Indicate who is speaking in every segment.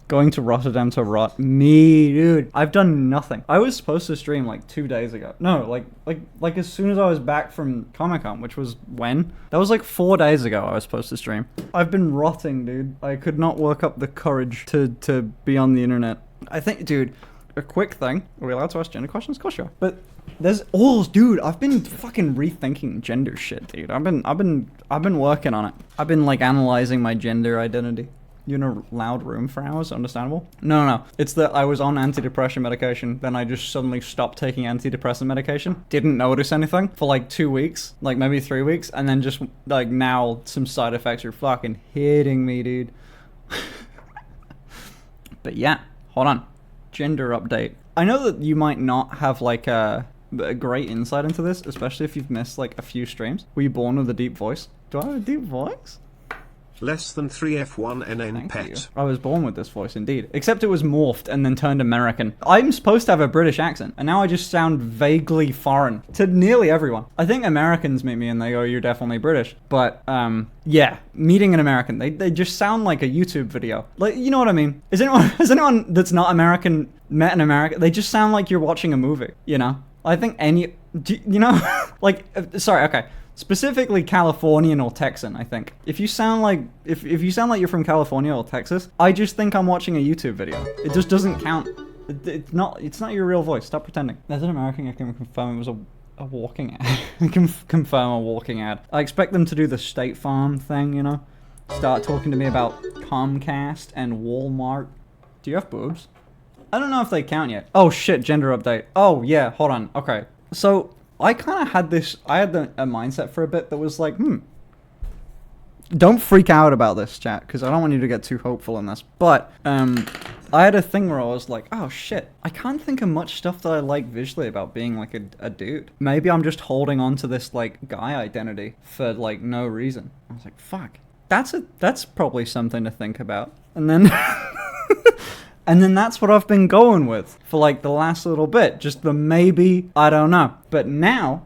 Speaker 1: Going to Rotterdam to rot. Me, dude. I've done nothing. I was supposed to stream like 2 days ago. No, like as soon as I was back from Comic-Con, which was when? That was like 4 days ago I was supposed to stream. I've been rotting, dude. I could not work up the courage to be on the internet. I think, dude, a quick thing. Are we allowed to ask gender questions? Of course you are. But there's dude, I've been fucking rethinking gender shit, dude. I've been working on it. I've been like analyzing my gender identity. You in a loud room for hours? Understandable? No. It's that I was on antidepressant medication, then I just suddenly stopped taking antidepressant medication. Didn't notice anything for like 2 weeks, like maybe 3 weeks, and then just like now some side effects are fucking hitting me, dude. But yeah, hold on. Gender update. I know that you might not have like a great insight into this, especially if you've missed like a few streams. Were you born with a deep voice? Do I have a deep voice?
Speaker 2: Less than 3 F1nn
Speaker 1: Thank
Speaker 2: pet.
Speaker 1: you. I was born with this voice, indeed. Except it was morphed and then turned American. I'm supposed to have a British accent, and now I just sound vaguely foreign to nearly everyone. I think Americans meet me and they go, "You're definitely British." But, yeah, meeting an American, they just sound like a YouTube video. Like, you know what I mean? Has anyone that's not American met an American? They just sound like you're watching a movie, you know? I think you know, like, sorry, okay. Specifically Californian or Texan, I think. If you sound like if you sound like you're from California or Texas, I just think I'm watching a YouTube video. It just doesn't count. It's not your real voice. Stop pretending. There's an American I can confirm it was a walking ad. I can confirm a walking ad. I expect them to do the State Farm thing, you know? Start talking to me about Comcast and Walmart. Do you have boobs? I don't know if they count yet. Oh shit, gender update. Oh yeah, hold on. Okay. So I kind of had a mindset for a bit that was like, don't freak out about this, chat, because I don't want you to get too hopeful in this. But I had a thing where I was like, oh shit, I can't think of much stuff that I like visually about being like a dude. Maybe I'm just holding on to this like guy identity for like no reason. I was like, fuck, that's probably something to think about. And then and then that's what I've been going with for like the last little bit. Just the maybe, I don't know. But now,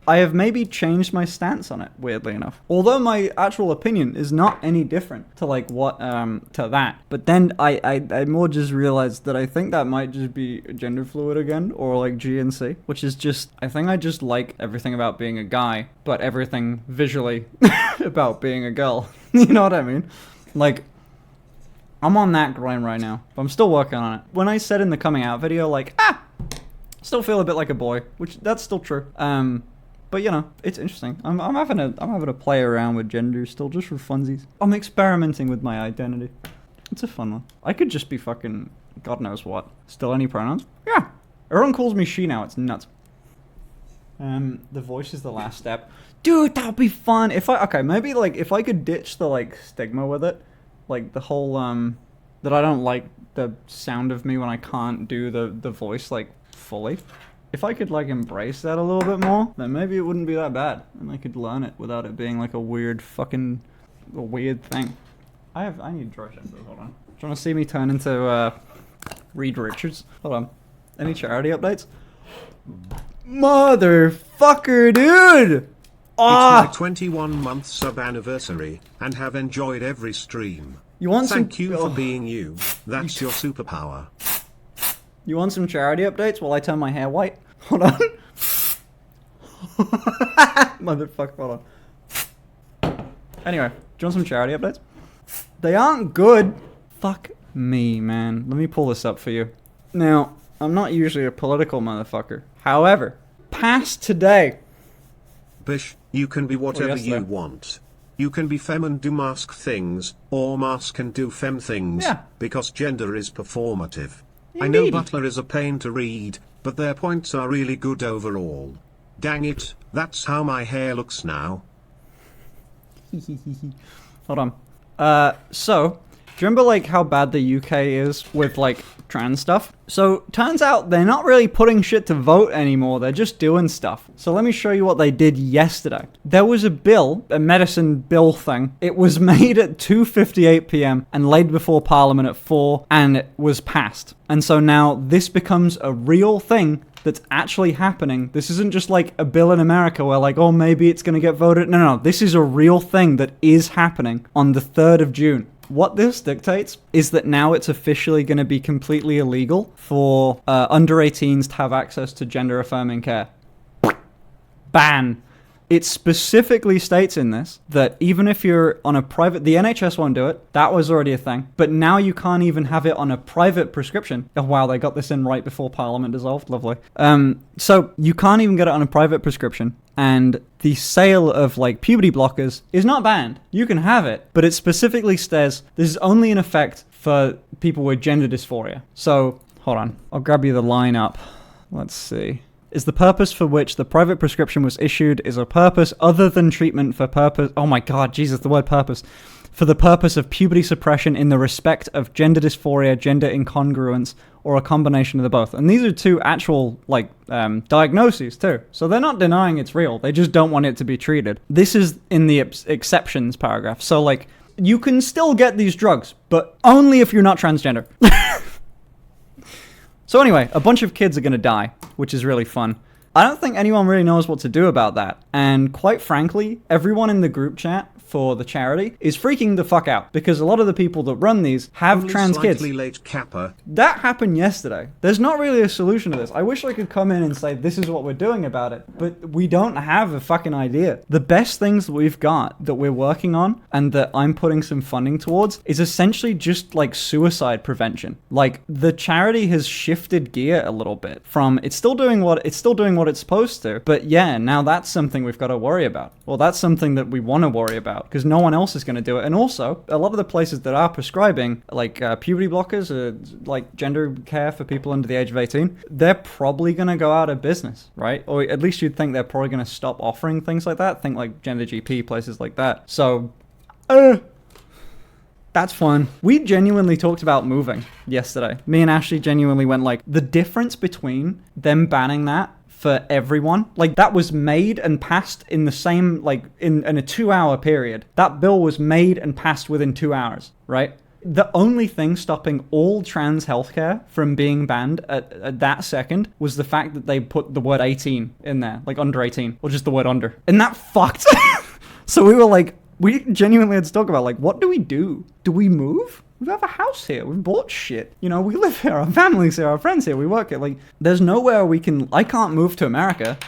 Speaker 1: I have maybe changed my stance on it, weirdly enough. Although my actual opinion is not any different to like what, to that. But then I more just realized that I think that might just be gender fluid again, or like GNC. Which is just, I think I just like everything about being a guy, but everything visually about being a girl. You know what I mean? Like, I'm on that grind right now, but I'm still working on it. When I said in the coming out video, like, still feel a bit like a boy, which that's still true. But you know, it's interesting. I'm having a play around with gender still, just for funsies. I'm experimenting with my identity. It's a fun one. I could just be fucking God knows what. Still any pronouns? Yeah. Everyone calls me she now. It's nuts. The voice is the last step. Dude, that would be fun. Maybe like if I could ditch the like stigma with it. Like the whole, that I don't like the sound of me when I can't do the voice, like, fully. If I could, like, embrace that a little bit more, then maybe it wouldn't be that bad. And I could learn it without it being, like, a weird thing. I need draw shampoo, hold on. Do you want to see me turn into, Reed Richards? Hold on. Any charity updates? Motherfucker, dude!
Speaker 2: It's my 21-month sub anniversary, and have enjoyed every stream. Thank you for being you. That's your superpower.
Speaker 1: You want some charity updates while I turn my hair white? Hold on. Motherfucker, hold on. Anyway, do you want some charity updates? They aren't good. Fuck me, man. Let me pull this up for you. Now, I'm not usually a political motherfucker. However, past today.
Speaker 2: Bish, you can be whatever you want. You can be femme and do mask things, or mask and do femme things, because gender is performative. Indeed. I know Butler is a pain to read, but their points are really good overall. Dang it, that's how my hair looks now.
Speaker 1: Hold on. So, do you remember like how bad the UK is with like trans stuff? So, turns out they're not really putting shit to vote anymore, they're just doing stuff. So let me show you what they did yesterday. There was a bill, a medicine bill thing. It was made at 2:58 PM and laid before Parliament at 4 and it was passed. And so now this becomes a real thing that's actually happening. This isn't just like a bill in America where like, oh, maybe it's gonna get voted. No, this is a real thing that is happening on the 3rd of June. what this dictates is that now it's officially going to be completely illegal for under 18s to have access to gender-affirming care. Ban. It specifically states in this that even if you're on a private... The NHS won't do it. That was already a thing. But now you can't even have it on a private prescription. Oh, wow, they got this in right before Parliament dissolved. Lovely. So you can't even get it on a private prescription. And the sale of, like, puberty blockers is not banned. You can have it, but it specifically says this is only in effect for people with gender dysphoria. So, hold on. I'll grab you the line up. Let's see. Is the purpose for which the private prescription was issued is a purpose other than treatment for purpose... Oh my god, Jesus, the word purpose. For the purpose of puberty suppression in the respect of gender dysphoria, gender incongruence, or a combination of the both. And these are two actual, like, diagnoses, too. So they're not denying it's real. They just don't want it to be treated. This is in the exceptions paragraph. So, like, you can still get these drugs, but only if you're not transgender. So anyway, a bunch of kids are going to die, which is really fun. I don't think anyone really knows what to do about that. And quite frankly, everyone in the group chat for the charity is freaking the fuck out because a lot of the people that run these have
Speaker 2: Only
Speaker 1: trans kids.
Speaker 2: Late, Kappa.
Speaker 1: That happened yesterday. There's not really a solution to this. I wish I could come in and say this is what we're doing about it, but we don't have a fucking idea. The best things that we've got that we're working on and that I'm putting some funding towards is essentially just like suicide prevention. Like the charity has shifted gear a little bit from it's still doing what it's supposed to, but yeah, now that's something we've got to worry about. Well, that's something that we want to worry about because no one else is going to do it. And also, a lot of the places that are prescribing like puberty blockers or like gender care for people under the age of 18, they're probably going to go out of business, right? Or at least you'd think they're probably going to stop offering things like that. Think like Gender GP, places like that. So, that's fun. We genuinely talked about moving yesterday. Me and Ashley genuinely went like, the difference between them banning that for everyone, like that was made and passed in the same, like in a 2-hour period. That bill was made and passed within 2 hours, right? The only thing stopping all trans healthcare from being banned at that second was the fact that they put the word 18 in there, like under 18, or just the word under. And that fucked. So we were like, we genuinely had to talk about like, what do we do? Do we move? We have a house here. We've bought shit. You know, we live here. Our family's here. Our friends here. We work here. Like, there's nowhere we can... I can't move to America.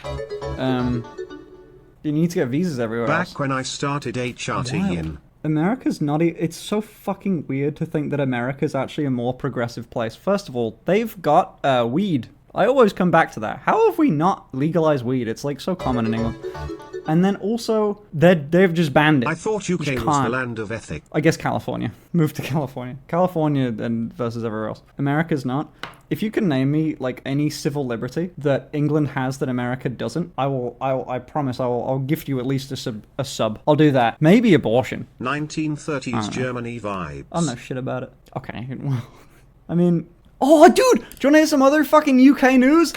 Speaker 1: You need to get visas everywhere else.
Speaker 2: Back when I started HRT.
Speaker 1: America's not... It's so fucking weird to think that America's actually a more progressive place. First of all, they've got weed. I always come back to that. How have we not legalized weed? It's like so common in England. And then also, they've just banned it.
Speaker 2: I thought UK was the land of ethics.
Speaker 1: I guess California. Move to California. California and versus everywhere else. America's not. If you can name me like any civil liberty that England has that America doesn't, I promise I'll gift you at least a sub. I'll do that. Maybe abortion.
Speaker 2: 1930s Germany vibes.
Speaker 1: I don't know shit about it. Okay. Well, I mean, oh, dude, do you want to hear some other fucking UK news?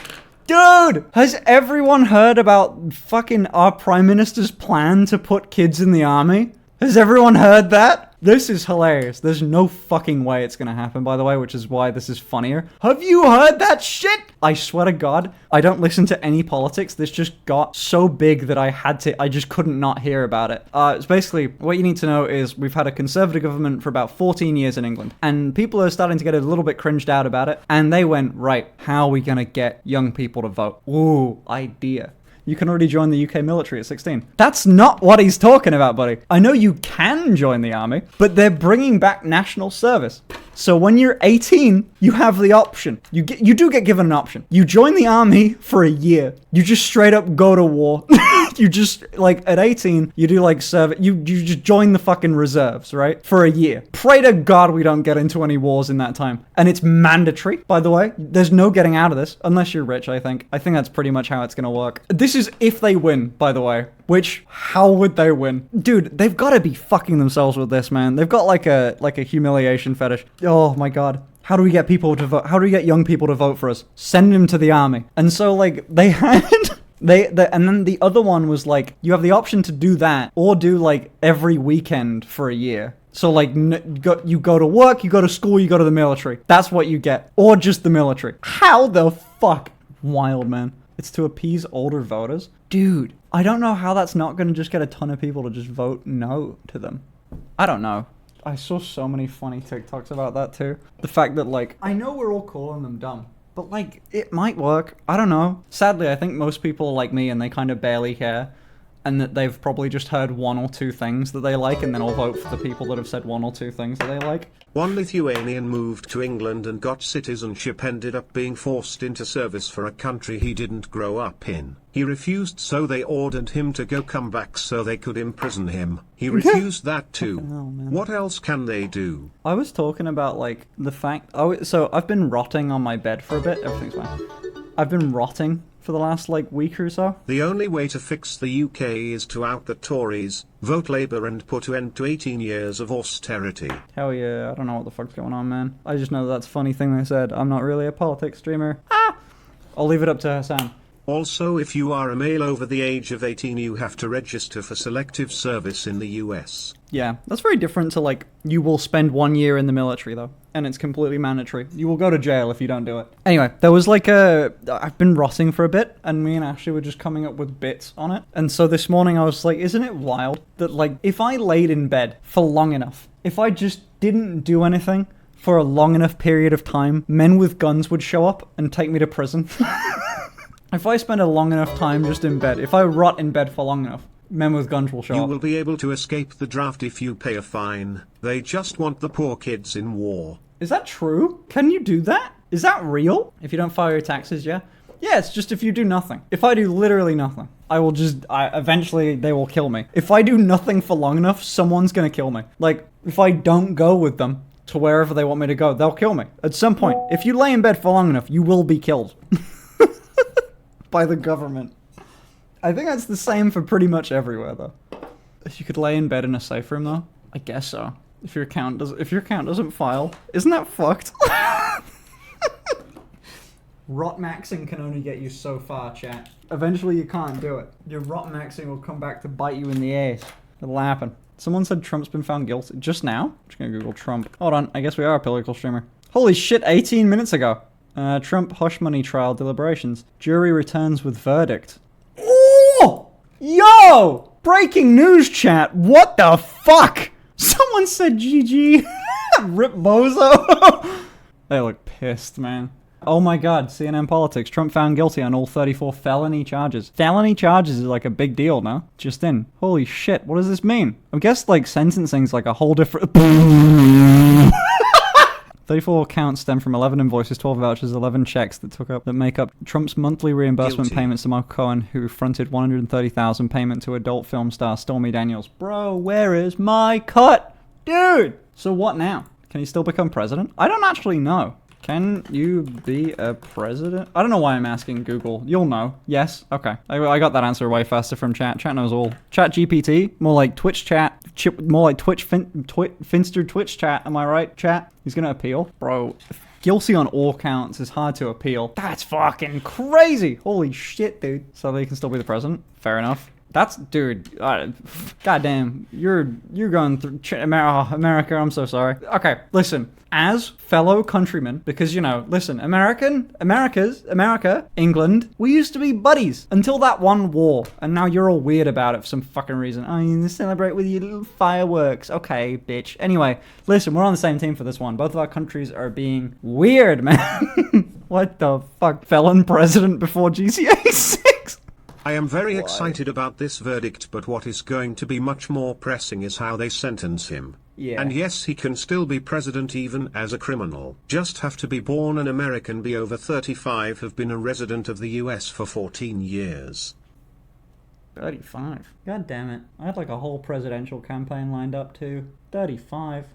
Speaker 1: Dude, has everyone heard about fucking our Prime Minister's plan to put kids in the army? Has everyone heard that? This is hilarious. There's no fucking way it's gonna happen, by the way, which is why this is funnier. Have you heard that shit? I swear to God, I don't listen to any politics. This just got so big that I just couldn't not hear about it. It's basically, what you need to know is we've had a conservative government for about 14 years in England, and people are starting to get a little bit cringed out about it, and they went, right, how are we gonna get young people to vote? Ooh, idea. You can already join the UK military at 16. That's not what he's talking about, buddy. I know you can join the army, but they're bringing back national service. So when you're 18, you have the option. You do get given an option. You join the army for a year. You just straight up go to war. You just, like, at 18, you do, like, service. You just join the fucking reserves, right? For a year. Pray to God we don't get into any wars in that time. And it's mandatory, by the way. There's no getting out of this, unless you're rich, I think. I think that's pretty much how it's gonna work. This is if they win, by the way. Which, how would they win? Dude, they've got to be fucking themselves with this, man. They've got, like a humiliation fetish. Oh, my God. How do we get people to vote? How do we get young people to vote for us? Send them to the army. And so, like, they had... and then the other one was like, you have the option to do that or do like every weekend for a year. So like you go to work, you go to school, you go to the military. That's what you get. Or just the military. How the fuck? Wild, man. It's to appease older voters. Dude, I don't know how that's not going to just get a ton of people to just vote no to them. I don't know. I saw so many funny TikToks about that too. The fact that, like, I know we're all calling them dumb, but, like, it might work. I don't know. Sadly, I think most people are like me and they kind of barely care. And that they've probably just heard one or two things that they like, and then I'll vote for the people that have said one or two things that they like.
Speaker 2: One Lithuanian moved to England and got citizenship, ended up being forced into service for a country he didn't grow up in. He refused, so they ordered him to come back so they could imprison him. He refused that too. What else can they do?
Speaker 1: I was talking about, like, the fact... so I've been rotting on my bed for a bit. Everything's fine. I've been rotting for the last, like, week or so.
Speaker 2: The only way to fix the UK is to out the Tories, vote Labour and put an end to 18 years of austerity.
Speaker 1: Hell yeah, I don't know what the fuck's going on, man. I just know that's a funny thing they said. I'm not really a politics streamer. Ah! I'll leave it up to Hassan.
Speaker 2: Also, if you are a male over the age of 18, you have to register for selective service in the US.
Speaker 1: Yeah, that's very different to, like, you will spend 1 year in the military, though. And it's completely mandatory. You will go to jail if you don't do it. Anyway, there was like I've been rotting for a bit, and me and Ashley were just coming up with bits on it. And so this morning I was like, isn't it wild that, like, if I laid in bed for long enough, if I just didn't do anything for a long enough period of time, men with guns would show up and take me to prison. If I spend a long enough time just in bed, if I rot in bed for long enough, men with guns will show up.
Speaker 2: You will be able to escape the draft if you pay a fine. They just want the poor kids in war.
Speaker 1: Is that true? Can you do that? Is that real? If you don't file your taxes, yeah? Yeah, it's just if you do nothing. If I do literally nothing, eventually they will kill me. If I do nothing for long enough, someone's gonna kill me. Like, if I don't go with them to wherever they want me to go, they'll kill me. At some point, if you lay in bed for long enough, you will be killed. By the government. I think that's the same for pretty much everywhere, though. If you could lay in bed in a safe room, though, I guess so. If your account doesn't file, isn't that fucked? Rotmaxxing can only get you so far, chat. Eventually, you can't do it. Your Rotmaxxing will come back to bite you in the ass. It'll happen. Someone said Trump's been found guilty just now. I'm just gonna Google Trump. Hold on, I guess we are a political streamer. Holy shit! 18 minutes ago. Trump hush money trial deliberations. Jury returns with verdict. Oh! Yo! Breaking news, chat. What the fuck? Someone said GG. Rip bozo. They look pissed, man. Oh my god, CNN politics. Trump found guilty on all 34 felony charges. Felony charges is like a big deal, no? Just in. Holy shit, what does this mean? I guess, like, sentencing's like a whole different... 34 counts stem from 11 invoices, 12 vouchers, 11 checks that make up Trump's monthly reimbursement payments to Michael Cohen, who fronted $130,000 payment to adult film star Stormy Daniels. Bro, where is my cut? Dude! So what now? Can he still become president? I don't actually know. Can you be a president? I don't know why I'm asking Google. You'll know. Yes? Okay. I got that answer way faster from chat. Chat knows all. Chat GPT? More like Twitch chat. More like Finster Twitch chat. Am I right, chat? He's gonna appeal? Bro, guilty on all counts is hard to appeal. That's fucking crazy! Holy shit, dude. So they can still be the president? Fair enough. That's, dude, goddamn, you're going through, America, I'm so sorry. Okay, listen, as fellow countrymen, because, you know, listen, America, England, we used to be buddies until that one war, and now you're all weird about it for some fucking reason. Oh, you celebrate with your little fireworks. Okay, bitch. Anyway, listen, we're on the same team for this one. Both of our countries are being weird, man. What the fuck? Felon president before GCA 6?
Speaker 2: I am very excited about this verdict, but what is going to be much more pressing is how they sentence him.
Speaker 1: Yeah.
Speaker 2: And yes, he can still be president even as a criminal. Just have to be born an American, be over 35, have been a resident of the US for 14 years.
Speaker 1: 35. God damn it. I had like a whole presidential campaign lined up too. 35.